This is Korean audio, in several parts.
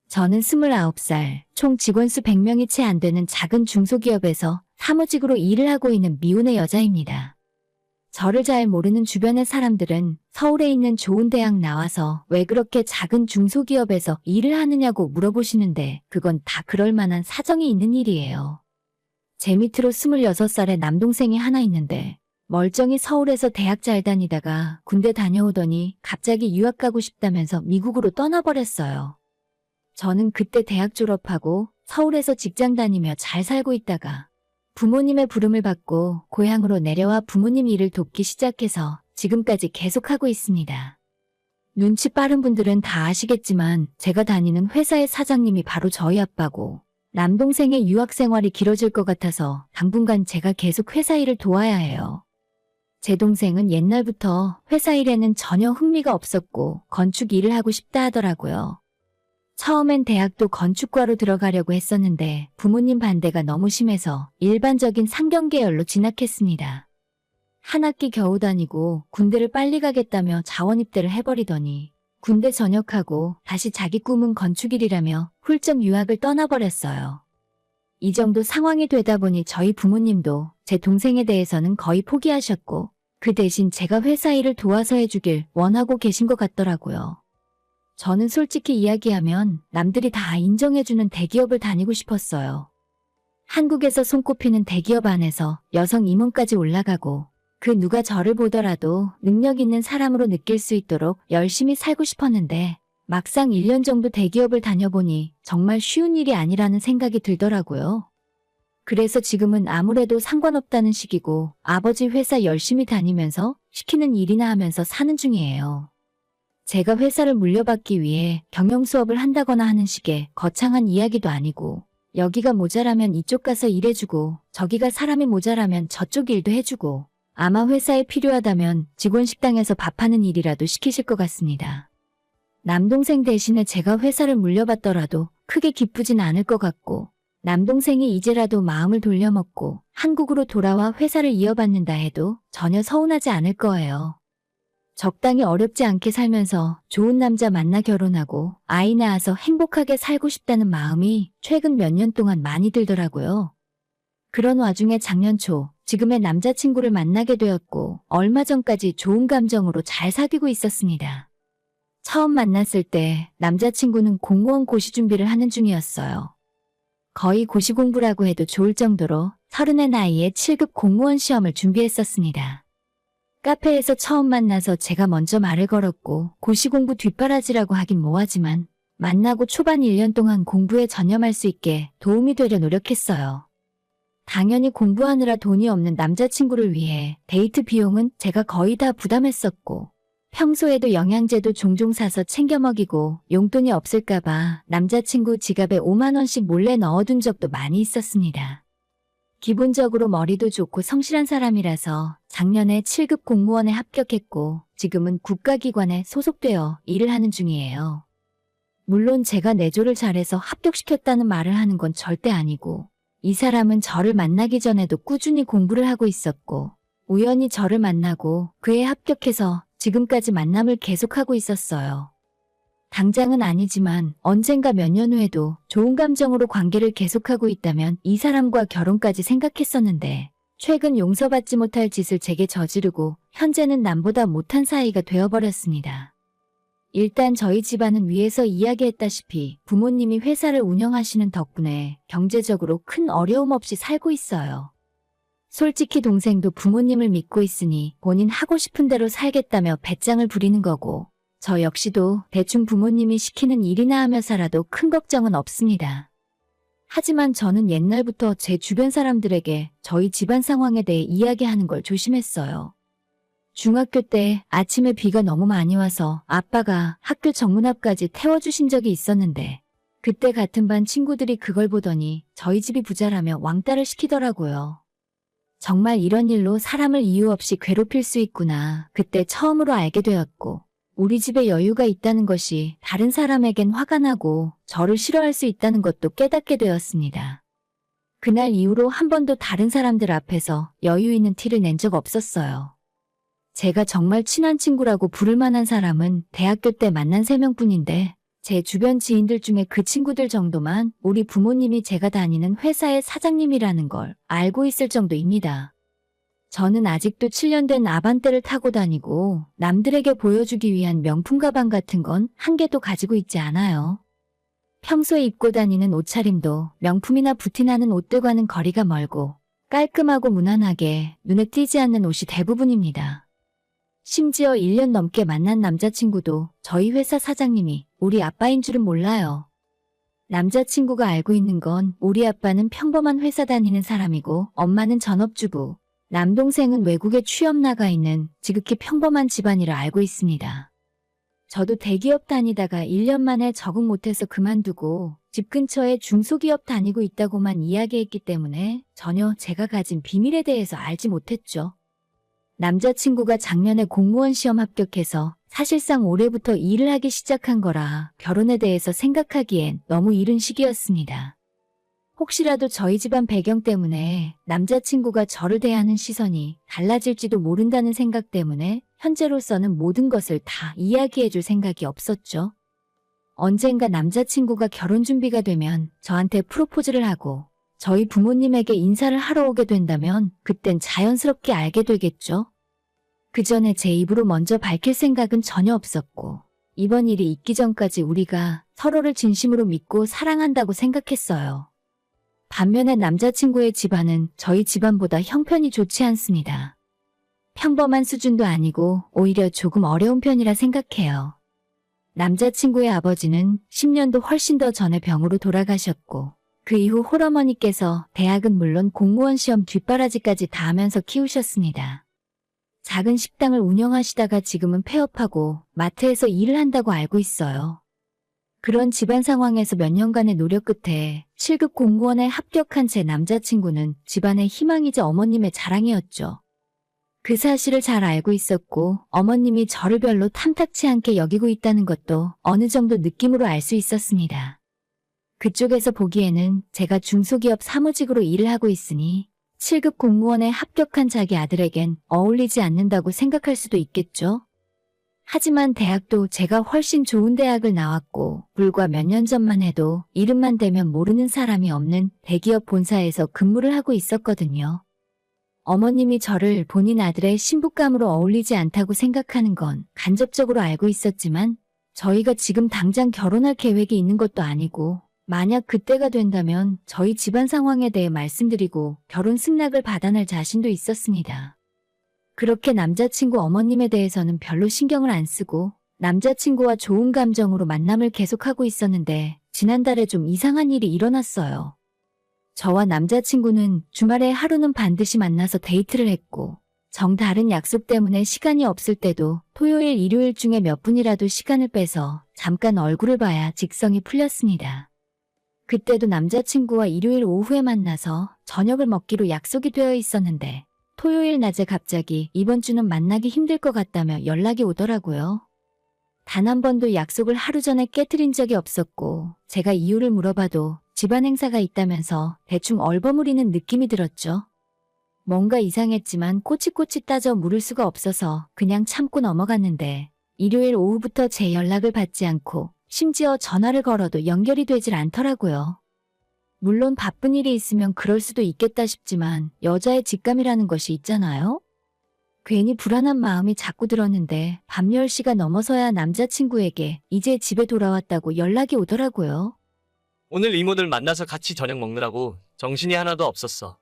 저는 29살, 총 직원 수 100명이 채 안 되는 작은 중소기업에서 사무직으로 일을 하고 있는 미혼의 여자입니다. 저를 잘 모르는 주변의 사람들은 서울에 있는 좋은 대학 나와서 왜 그렇게 작은 중소기업에서 일을 하느냐고 물어보시는데 그건 다 그럴 만한 사정이 있는 일이에요. 제 밑으로 26살의 남동생이 하나 있는데 멀쩡히 서울에서 대학 잘 다니다가 군대 다녀오더니 갑자기 유학 가고 싶다면서 미국으로 떠나버렸어요. 저는 그때 대학 졸업하고 서울에서 직장 다니며 잘 살고 있다가 부모님의 부름을 받고 고향으로 내려와 부모님 일을 돕기 시작해서 지금까지 계속하고 있습니다. 눈치 빠른 분들은 다 아시겠지만 제가 다니는 회사의 사장님이 바로 저희 아빠고 남동생의 유학 생활이 길어질 것 같아서 당분간 제가 계속 회사 일을 도와야 해요. 제 동생은 옛날부터 회사 일에는 전혀 흥미가 없었고 건축 일을 하고 싶다 하더라고요. 처음엔 대학도 건축과로 들어가려고 했었는데 부모님 반대가 너무 심해서 일반적인 상경계열로 진학했습니다. 한 학기 겨우 다니고 군대를 빨리 가겠다며 자원 입대를 해버리더니 군대 전역하고 다시 자기 꿈은 건축일이라며 훌쩍 유학을 떠나버렸어요. 이 정도 상황이 되다 보니 저희 부모님도 제 동생에 대해서는 거의 포기하셨고 그 대신 제가 회사 일을 도와서 해주길 원하고 계신 것 같더라고요. 저는 솔직히 이야기하면 남들이 다 인정해주는 대기업을 다니고 싶었어요. 한국에서 손꼽히는 대기업 안에서 여성 임원까지 올라가고 그 누가 저를 보더라도 능력 있는 사람으로 느낄 수 있도록 열심히 살고 싶었는데 막상 1년 정도 대기업을 다녀보니 정말 쉬운 일이 아니라는 생각이 들더라고요. 그래서 지금은 아무래도 상관없다는 시기고 아버지 회사 열심히 다니면서 시키는 일이나 하면서 사는 중이에요. 제가 회사를 물려받기 위해 경영 수업을 한다거나 하는 식의 거창한 이야기도 아니고 여기가 모자라면 이쪽 가서 일해주고 저기가 사람이 모자라면 저쪽 일도 해주고 아마 회사에 필요하다면 직원 식당에서 밥하는 일이라도 시키실 것 같습니다. 남동생 대신에 제가 회사를 물려받더라도 크게 기쁘진 않을 것 같고 남동생이 이제라도 마음을 돌려먹고 한국으로 돌아와 회사를 이어받는다 해도 전혀 서운하지 않을 거예요. 적당히 어렵지 않게 살면서 좋은 남자 만나 결혼하고 아이 낳아서 행복하게 살고 싶다는 마음이 최근 몇 년 동안 많이 들더라고요. 그런 와중에 작년 초 지금의 남자친구를 만나게 되었고 얼마 전까지 좋은 감정으로 잘 사귀고 있었습니다. 처음 만났을 때 남자친구는 공무원 고시 준비를 하는 중이었어요. 거의 고시 공부라고 해도 좋을 정도로 30의 나이에 7급 공무원 시험을 준비했었습니다. 카페에서 처음 만나서 제가 먼저 말을 걸었고 고시 공부 뒷바라지라고 하긴 뭐하지만 만나고 초반 1년 동안 공부에 전념할 수 있게 도움이 되려 노력했어요. 당연히 공부하느라 돈이 없는 남자친구를 위해 데이트 비용은 제가 거의 다 부담했었고 평소에도 영양제도 종종 사서 챙겨 먹이고 용돈이 없을까봐 남자친구 지갑에 5만 원씩 몰래 넣어둔 적도 많이 있었습니다. 기본적으로 머리도 좋고 성실한 사람이라서 작년에 7급 공무원에 합격했고 지금은 국가기관에 소속되어 일을 하는 중이에요. 물론 제가 내조를 잘해서 합격시켰다는 말을 하는 건 절대 아니고 이 사람은 저를 만나기 전에도 꾸준히 공부를 하고 있었고 우연히 저를 만나고 그에 합격해서 지금까지 만남을 계속하고 있었어요. 당장은 아니지만 언젠가 몇 년 후에도 좋은 감정으로 관계를 계속하고 있다면 이 사람과 결혼까지 생각했었는데 최근 용서받지 못할 짓을 제게 저지르고 현재는 남보다 못한 사이가 되어버렸습니다. 일단 저희 집안은 위에서 이야기했다시피 부모님이 회사를 운영하시는 덕분에 경제적으로 큰 어려움 없이 살고 있어요. 솔직히 동생도 부모님을 믿고 있으니 본인 하고 싶은 대로 살겠다며 배짱을 부리는 거고 저 역시도 대충 부모님이 시키는 일이나 하며 살아도 큰 걱정은 없습니다. 하지만 저는 옛날부터 제 주변 사람들에게 저희 집안 상황에 대해 이야기하는 걸 조심했어요. 중학교 때 아침에 비가 너무 많이 와서 아빠가 학교 정문 앞까지 태워주신 적이 있었는데 그때 같은 반 친구들이 그걸 보더니 저희 집이 부자라며 왕따를 시키더라고요. 정말 이런 일로 사람을 이유 없이 괴롭힐 수 있구나 그때 처음으로 알게 되었고 우리 집에 여유가 있다는 것이 다른 사람에겐 화가 나고 저를 싫어할 수 있다는 것도 깨닫게 되었습니다. 그날 이후로 한 번도 다른 사람들 앞에서 여유 있는 티를 낸 적 없었어요. 제가 정말 친한 친구라고 부를 만한 사람은 대학교 때 만난 3명뿐인데 제 주변 지인들 중에 그 친구들 정도만 우리 부모님이 제가 다니는 회사의 사장님이라는 걸 알고 있을 정도입니다. 저는 아직도 7년 된 아반떼를 타고 다니고 남들에게 보여주기 위한 명품 가방 같은 건 한 개도 가지고 있지 않아요. 평소에 입고 다니는 옷차림도 명품이나 부티나는 옷들과는 거리가 멀고 깔끔하고 무난하게 눈에 띄지 않는 옷이 대부분입니다. 심지어 1년 넘게 만난 남자친구도 저희 회사 사장님이 우리 아빠인 줄은 몰라요. 남자친구가 알고 있는 건 우리 아빠는 평범한 회사 다니는 사람이고 엄마는 전업주부, 남동생은 외국에 취업 나가 있는 지극히 평범한 집안이라 알고 있습니다. 저도 대기업 다니다가 1년 만에 적응 못해서 그만두고 집 근처에 중소기업 다니고 있다고만 이야기했기 때문에 전혀 제가 가진 비밀에 대해서 알지 못했죠. 남자친구가 작년에 공무원 시험 합격해서 사실상 올해부터 일을 하기 시작한 거라 결혼에 대해서 생각하기엔 너무 이른 시기였습니다. 혹시라도 저희 집안 배경 때문에 남자친구가 저를 대하는 시선이 달라질지도 모른다는 생각 때문에 현재로서는 모든 것을 다 이야기해줄 생각이 없었죠. 언젠가 남자친구가 결혼 준비가 되면 저한테 프로포즈를 하고 저희 부모님에게 인사를 하러 오게 된다면 그땐 자연스럽게 알게 되겠죠. 그 전에 제 입으로 먼저 밝힐 생각은 전혀 없었고 이번 일이 있기 전까지 우리가 서로를 진심으로 믿고 사랑한다고 생각했어요. 반면에 남자친구의 집안은 저희 집안보다 형편이 좋지 않습니다. 평범한 수준도 아니고 오히려 조금 어려운 편이라 생각해요. 남자친구의 아버지는 10년도 훨씬 더 전에 병으로 돌아가셨고 그 이후 홀어머니께서 대학은 물론 공무원 시험 뒷바라지까지 다 하면서 키우셨습니다. 작은 식당을 운영하시다가 지금은 폐업하고 마트에서 일을 한다고 알고 있어요. 그런 집안 상황에서 몇 년간의 노력 끝에 7급 공무원에 합격한 제 남자친구는 집안의 희망이자 어머님의 자랑이었죠. 그 사실을 잘 알고 있었고 어머님이 저를 별로 탐탁치 않게 여기고 있다는 것도 어느 정도 느낌으로 알 수 있었습니다. 그쪽에서 보기에는 제가 중소기업 사무직으로 일을 하고 있으니 7급 공무원에 합격한 자기 아들에겐 어울리지 않는다고 생각할 수도 있겠죠. 하지만 대학도 제가 훨씬 좋은 대학을 나왔고 불과 몇 년 전만 해도 이름만 대면 모르는 사람이 없는 대기업 본사에서 근무를 하고 있었거든요. 어머님이 저를 본인 아들의 신부감으로 어울리지 않다고 생각하는 건 간접적으로 알고 있었지만 저희가 지금 당장 결혼할 계획이 있는 것도 아니고 만약 그때가 된다면 저희 집안 상황에 대해 말씀드리고 결혼 승낙을 받아낼 자신도 있었습니다. 그렇게 남자친구 어머님에 대해서는 별로 신경을 안 쓰고 남자친구와 좋은 감정으로 만남을 계속하고 있었는데 지난달에 좀 이상한 일이 일어났어요. 저와 남자친구는 주말에 하루는 반드시 만나서 데이트를 했고 정다른 약속 때문에 시간이 없을 때도 토요일, 일요일 중에 몇 분이라도 시간을 빼서 잠깐 얼굴을 봐야 직성이 풀렸습니다. 그때도 남자친구와 일요일 오후에 만나서 저녁을 먹기로 약속이 되어 있었는데 토요일 낮에 갑자기 이번 주는 만나기 힘들 것 같다며 연락이 오더라고요. 단 한 번도 약속을 하루 전에 깨트린 적이 없었고 제가 이유를 물어봐도 집안 행사가 있다면서 대충 얼버무리는 느낌이 들었죠. 뭔가 이상했지만 꼬치꼬치 따져 물을 수가 없어서 그냥 참고 넘어갔는데 일요일 오후부터 제 연락을 받지 않고 심지어 전화를 걸어도 연결이 되질 않더라고요. 물론 바쁜 일이 있으면 그럴 수도 있겠다 싶지만 여자의 직감이라는 것이 있잖아요. 괜히 불안한 마음이 자꾸 들었는데 밤 10시가 넘어서야 남자친구에게 이제 집에 돌아왔다고 연락이 오더라고요. 오늘 이모들 만나서 같이 저녁 먹느라고 정신이 하나도 없었어.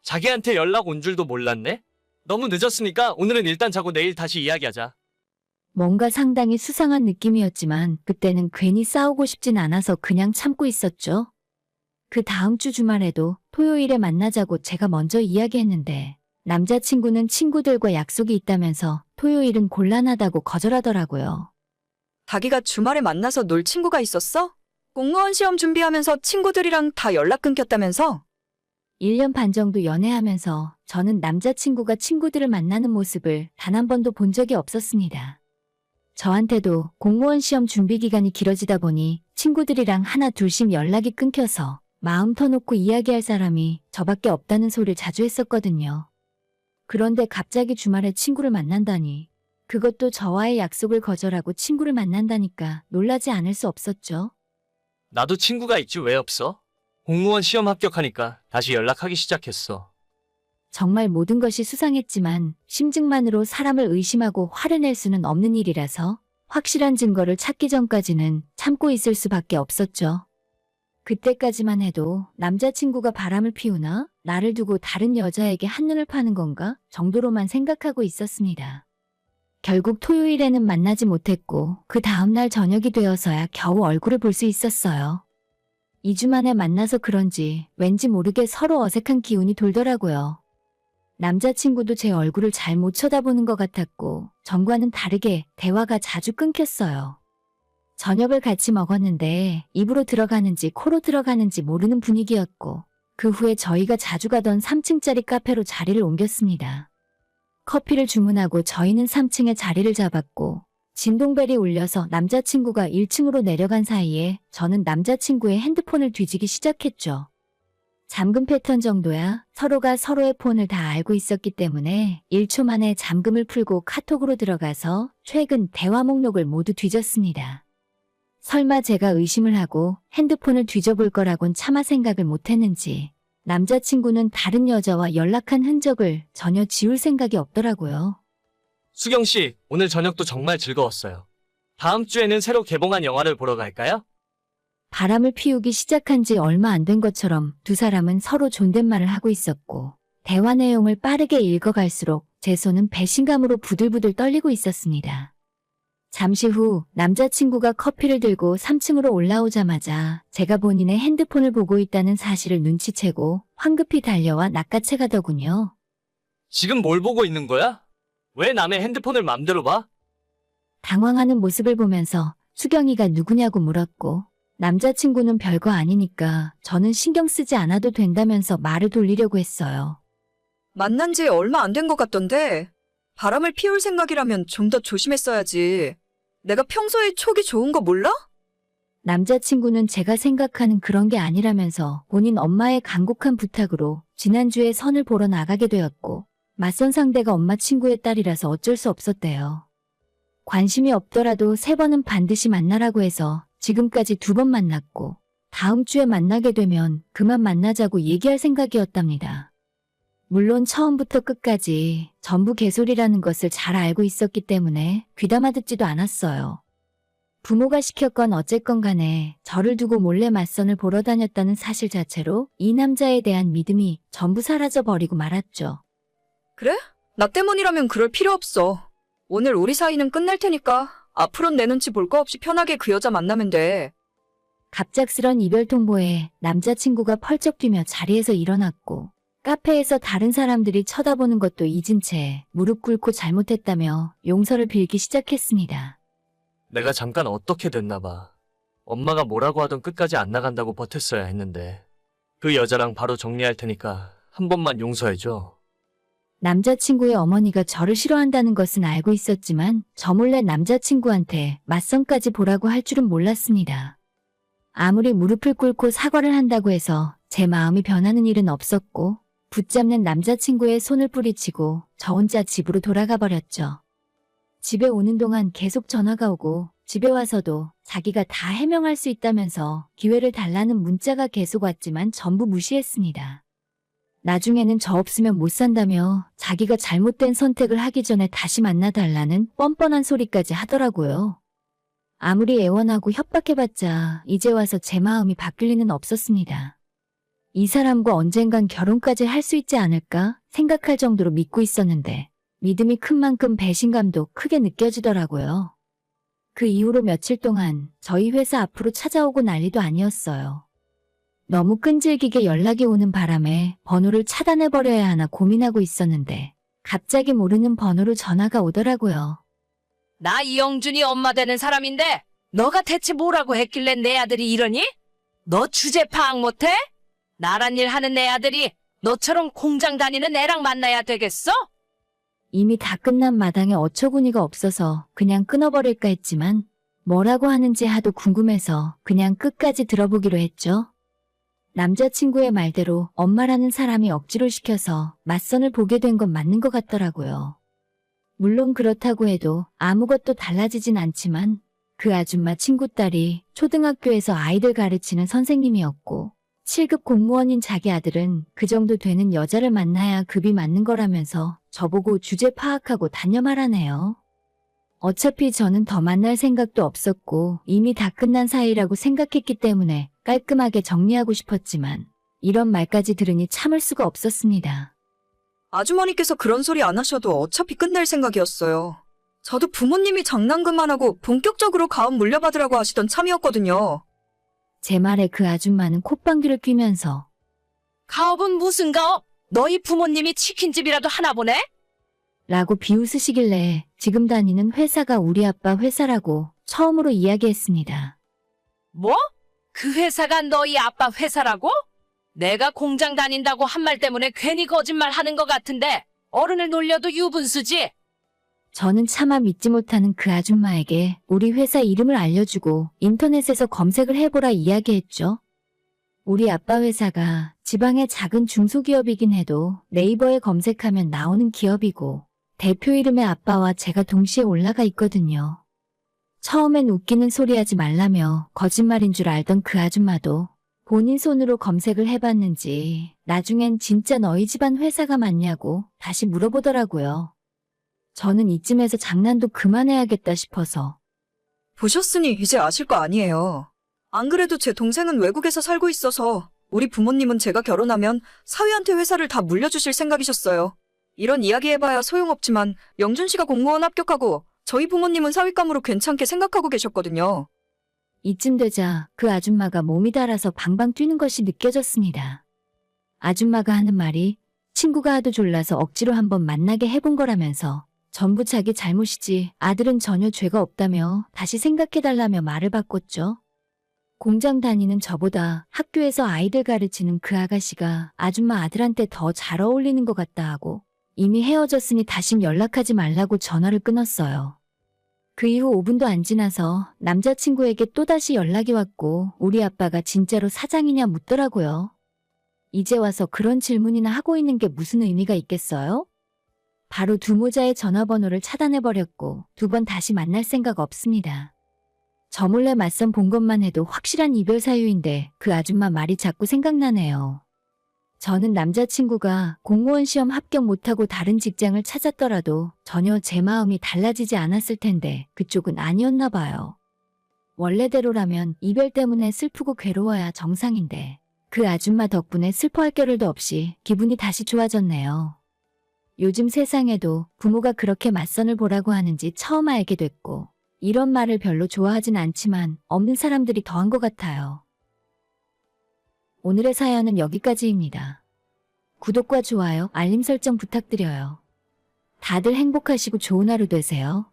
자기한테 연락 온 줄도 몰랐네? 너무 늦었으니까 오늘은 일단 자고 내일 다시 이야기하자. 뭔가 상당히 수상한 느낌이었지만 그때는 괜히 싸우고 싶진 않아서 그냥 참고 있었죠. 그 다음 주 주말에도 토요일에 만나자고 제가 먼저 이야기했는데 남자친구는 친구들과 약속이 있다면서 토요일은 곤란하다고 거절하더라고요. 자기가 주말에 만나서 놀 친구가 있었어? 공무원 시험 준비하면서 친구들이랑 다 연락 끊겼다면서? 1년 반 정도 연애하면서 저는 남자친구가 친구들을 만나는 모습을 단 한 번도 본 적이 없었습니다. 저한테도 공무원 시험 준비 기간이 길어지다 보니 친구들이랑 하나 둘씩 연락이 끊겨서 마음 터놓고 이야기할 사람이 저밖에 없다는 소리를 자주 했었거든요. 그런데 갑자기 주말에 친구를 만난다니 그것도 저와의 약속을 거절하고 친구를 만난다니까 놀라지 않을 수 없었죠. 나도 친구가 있지 왜 없어? 공무원 시험 합격하니까 다시 연락하기 시작했어. 정말 모든 것이 수상했지만 심증만으로 사람을 의심하고 화를 낼 수는 없는 일이라서 확실한 증거를 찾기 전까지는 참고 있을 수밖에 없었죠. 그때까지만 해도 남자친구가 바람을 피우나 나를 두고 다른 여자에게 한눈을 파는 건가 정도로만 생각하고 있었습니다. 결국 토요일에는 만나지 못했고 그 다음날 저녁이 되어서야 겨우 얼굴을 볼 수 있었어요. 2주 만에 만나서 그런지 왠지 모르게 서로 어색한 기운이 돌더라고요. 남자친구도 제 얼굴을 잘 못 쳐다보는 것 같았고 전과는 다르게 대화가 자주 끊겼어요. 저녁을 같이 먹었는데 입으로 들어가는지 코로 들어가는지 모르는 분위기였고 그 후에 저희가 자주 가던 3층짜리 카페로 자리를 옮겼습니다. 커피를 주문하고 저희는 3층에 자리를 잡았고 진동벨이 울려서 남자친구가 1층으로 내려간 사이에 저는 남자친구의 핸드폰을 뒤지기 시작했죠. 잠금 패턴 정도야 서로가 서로의 폰을 다 알고 있었기 때문에 1초 만에 잠금을 풀고 카톡으로 들어가서 최근 대화 목록을 모두 뒤졌습니다. 설마 제가 의심을 하고 핸드폰을 뒤져볼 거라곤 차마 생각을 못했는지 남자친구는 다른 여자와 연락한 흔적을 전혀 지울 생각이 없더라고요. 수경 씨, 오늘 저녁도 정말 즐거웠어요. 다음 주에는 새로 개봉한 영화를 보러 갈까요? 바람을 피우기 시작한 지 얼마 안 된 것처럼 두 사람은 서로 존댓말을 하고 있었고 대화 내용을 빠르게 읽어갈수록 제 손은 배신감으로 부들부들 떨리고 있었습니다. 잠시 후 남자친구가 커피를 들고 3층으로 올라오자마자 제가 본인의 핸드폰을 보고 있다는 사실을 눈치채고 황급히 달려와 낚아채 가더군요. 지금 뭘 보고 있는 거야? 왜 남의 핸드폰을 맘대로 봐? 당황하는 모습을 보면서 수경이가 누구냐고 물었고 남자친구는 별거 아니니까 저는 신경 쓰지 않아도 된다면서 말을 돌리려고 했어요. 만난 지 얼마 안 된 것 같던데 바람을 피울 생각이라면 좀 더 조심했어야지. 내가 평소에 촉이 좋은 거 몰라? 남자친구는 제가 생각하는 그런 게 아니라면서 본인 엄마의 간곡한 부탁으로 지난주에 선을 보러 나가게 되었고 맞선 상대가 엄마 친구의 딸이라서 어쩔 수 없었대요. 관심이 없더라도 3번은 반드시 만나라고 해서 지금까지 2번 만났고 다음 주에 만나게 되면 그만 만나자고 얘기할 생각이었답니다. 물론 처음부터 끝까지 전부 개소리라는 것을 잘 알고 있었기 때문에 귀담아 듣지도 않았어요. 부모가 시켰건 어쨌건 간에 저를 두고 몰래 맞선을 보러 다녔다는 사실 자체로 이 남자에 대한 믿음이 전부 사라져버리고 말았죠. 그래? 나 때문이라면 그럴 필요 없어. 오늘 우리 사이는 끝날 테니까 앞으론 내 눈치 볼 거 없이 편하게 그 여자 만나면 돼. 갑작스런 이별 통보에 남자친구가 펄쩍 뛰며 자리에서 일어났고 카페에서 다른 사람들이 쳐다보는 것도 잊은 채 무릎 꿇고 잘못했다며 용서를 빌기 시작했습니다. 내가 잠깐 어떻게 됐나 봐. 엄마가 뭐라고 하던 끝까지 안 나간다고 버텼어야 했는데 그 여자랑 바로 정리할 테니까 한 번만 용서해줘. 남자친구의 어머니가 저를 싫어한다는 것은 알고 있었지만 저 몰래 남자친구한테 맞선까지 보라고 할 줄은 몰랐습니다. 아무리 무릎을 꿇고 사과를 한다고 해서 제 마음이 변하는 일은 없었고 붙잡는 남자친구의 손을 뿌리치고 저 혼자 집으로 돌아가 버렸죠. 집에 오는 동안 계속 전화가 오고 집에 와서도 자기가 다 해명할 수 있다면서 기회를 달라는 문자가 계속 왔지만 전부 무시했습니다. 나중에는 저 없으면 못 산다며 자기가 잘못된 선택을 하기 전에 다시 만나달라는 뻔뻔한 소리까지 하더라고요. 아무리 애원하고 협박해봤자 이제 와서 제 마음이 바뀔 리는 없었습니다. 이 사람과 언젠간 결혼까지 할 수 있지 않을까 생각할 정도로 믿고 있었는데 믿음이 큰 만큼 배신감도 크게 느껴지더라고요. 그 이후로 며칠 동안 저희 회사 앞으로 찾아오고 난리도 아니었어요. 너무 끈질기게 연락이 오는 바람에 번호를 차단해버려야 하나 고민하고 있었는데 갑자기 모르는 번호로 전화가 오더라고요. 나 이영준이 엄마 되는 사람인데 너가 대체 뭐라고 했길래 내 아들이 이러니? 너 주제 파악 못해? 나란 일 하는 내 아들이 너처럼 공장 다니는 애랑 만나야 되겠어? 이미 다 끝난 마당에 어처구니가 없어서 그냥 끊어버릴까 했지만 뭐라고 하는지 하도 궁금해서 그냥 끝까지 들어보기로 했죠. 남자친구의 말대로 엄마라는 사람이 억지로 시켜서 맞선을 보게 된 건 맞는 것 같더라고요. 물론 그렇다고 해도 아무것도 달라지진 않지만 그 아줌마 친구 딸이 초등학교에서 아이들 가르치는 선생님이었고 7급 공무원인 자기 아들은 그 정도 되는 여자를 만나야 급이 맞는 거라면서 저보고 주제 파악하고 다녀 말하네요. 어차피 저는 더 만날 생각도 없었고 이미 다 끝난 사이라고 생각했기 때문에 깔끔하게 정리하고 싶었지만 이런 말까지 들으니 참을 수가 없었습니다. 아주머니께서 그런 소리 안 하셔도 어차피 끝낼 생각이었어요. 저도 부모님이 장난 그만하고 본격적으로 가업 물려받으라고 하시던 참이었거든요. 제 말에 그 아줌마는 콧방귀를 뀌면서 가업은 무슨 가업? 너희 부모님이 치킨집이라도 하나 보네? 라고 비웃으시길래 지금 다니는 회사가 우리 아빠 회사라고 처음으로 이야기했습니다. 뭐? 그 회사가 너희 아빠 회사라고? 내가 공장 다닌다고 한 말 때문에 괜히 거짓말 하는 것 같은데 어른을 놀려도 유분수지? 저는 차마 믿지 못하는 그 아줌마에게 우리 회사 이름을 알려주고 인터넷에서 검색을 해보라 이야기했죠. 우리 아빠 회사가 지방의 작은 중소기업이긴 해도 네이버에 검색하면 나오는 기업이고 대표 이름에 아빠와 제가 동시에 올라가 있거든요. 처음엔 웃기는 소리 하지 말라며 거짓말인 줄 알던 그 아줌마도 본인 손으로 검색을 해봤는지 나중엔 진짜 너희 집안 회사가 맞냐고 다시 물어보더라고요. 저는 이쯤에서 장난도 그만해야겠다 싶어서 보셨으니 이제 아실 거 아니에요. 안 그래도 제 동생은 외국에서 살고 있어서 우리 부모님은 제가 결혼하면 사위한테 회사를 다 물려주실 생각이셨어요. 이런 이야기 해봐야 소용없지만 영준 씨가 공무원 합격하고 저희 부모님은 사위감으로 괜찮게 생각하고 계셨거든요. 이쯤 되자 그 아줌마가 몸이 달아서 방방 뛰는 것이 느껴졌습니다. 아줌마가 하는 말이 친구가 하도 졸라서 억지로 한번 만나게 해본 거라면서 전부 자기 잘못이지 아들은 전혀 죄가 없다며 다시 생각해달라며 말을 바꿨죠. 공장 다니는 저보다 학교에서 아이들 가르치는 그 아가씨가 아줌마 아들한테 더 잘 어울리는 것 같다 하고 이미 헤어졌으니 다신 연락하지 말라고 전화를 끊었어요. 그 이후 5분도 안 지나서 남자친구에게 또다시 연락이 왔고 우리 아빠가 진짜로 사장이냐 묻더라고요. 이제 와서 그런 질문이나 하고 있는 게 무슨 의미가 있겠어요? 바로 두 모자의 전화번호를 차단해버렸고 2번 다시 만날 생각 없습니다. 저 몰래 맞선 본 것만 해도 확실한 이별 사유인데 그 아줌마 말이 자꾸 생각나네요. 저는 남자친구가 공무원 시험 합격 못하고 다른 직장을 찾았더라도 전혀 제 마음이 달라지지 않았을 텐데 그쪽은 아니었나 봐요. 원래대로라면 이별 때문에 슬프고 괴로워야 정상인데 그 아줌마 덕분에 슬퍼할 겨를도 없이 기분이 다시 좋아졌네요. 요즘 세상에도 부모가 그렇게 맞선을 보라고 하는지 처음 알게 됐고 이런 말을 별로 좋아하진 않지만 없는 사람들이 더한 것 같아요. 오늘의 사연은 여기까지입니다. 구독과 좋아요, 알림 설정 부탁드려요. 다들 행복하시고 좋은 하루 되세요.